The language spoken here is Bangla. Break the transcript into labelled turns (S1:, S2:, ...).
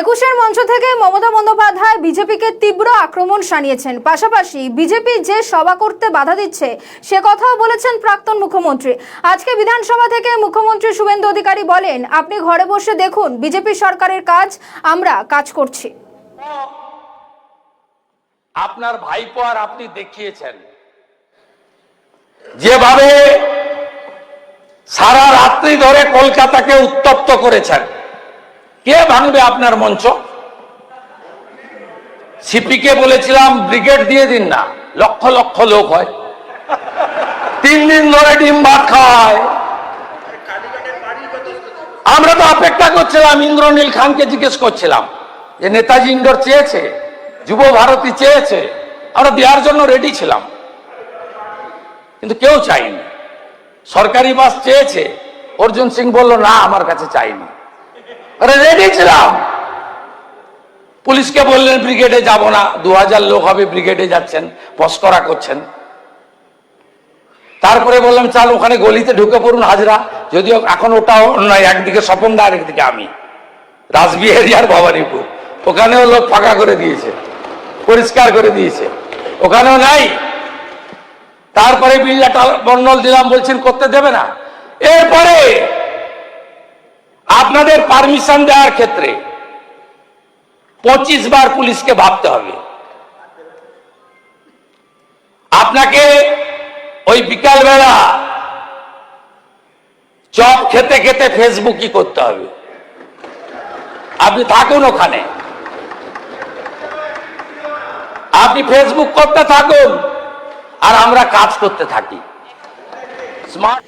S1: একুশের মঞ্চ থেকে মমতা বন্দ্যোপাধ্যায় বিজেপিকে তীব্র আক্রমণ শানিয়েছেন। পাশাপাশি বিজেপি যে সভা করতে বাধা দিচ্ছে সে কথাও বলেছেন প্রাক্তন মুখ্যমন্ত্রী। আজকে বিধানসভা থেকে মুখ্যমন্ত্রী শুভেন্দু অধিকারী বলেন, আপনি ঘরে বসে দেখুন বিজেপি সরকারের কাজ, আমরা কাজ করছি।
S2: আপনার ভাইপো আর আপনি দেখিয়েছেন যেভাবে সারা রাত্রি ধরে কলকাতাকে উত্তপ্ত করেছেন। কে ভাঙবে আপনার মঞ্চ? সিপিকে বলেছিলাম ব্রিগেড দিয়ে দিন না, লক্ষ লক্ষ লোক হয়, 3 দিন ধরে ডিম ভাত খায়। আমরা তো অপেক্ষা করছিলাম, ইন্দ্রনীল খানকে জিজ্ঞেস করছিলাম যে নেতাজি ইন্ডোর চেয়েছে, যুব ভারতী চেয়েছে, আমরা দেওয়ার জন্য রেডি ছিলাম, কিন্তু কেউ চাইনি। সরকারি বাস চেয়েছে, অর্জুন সিং বলল না আমার কাছে চাইনি। রেডি ছিলাম। পুলিশকে বললেন ব্রিগেডে যাব না, 2000 লোক হবে, ব্রিগেডে যাচ্ছেন, পস্করা করছেন। তারপরে বললাম চাল ওখানে গলিতে ঢুকে পড়ুন হাজরা, যদিও এখন ওটাও নয়, একদিকে স্বপনদা আর একদিকে আমি, রাসবিহারী আর ভবানীপুর, ওখানেও লোক ফাঁকা করে দিয়েছে, পরিষ্কার করে দিয়েছে, ওখানেও নাই। তারপরে বিল্লাটা বন্ডল দিলাম, বলছেন করতে দেবে না। এরপরে আপনাদের পারমিশন দেওয়ার ক্ষেত্রে 25 বার পুলিশকে ভাবতে হবে। আপনাকে ওই বিকালবেলা চপ খেতে খেতে ফেসবুকই করতে হবে। আপনি থাকুন ওখানে, আপনি ফেসবুক করতে থাকুন আর আমরা কাজ করতে থাকি। স্মার্ট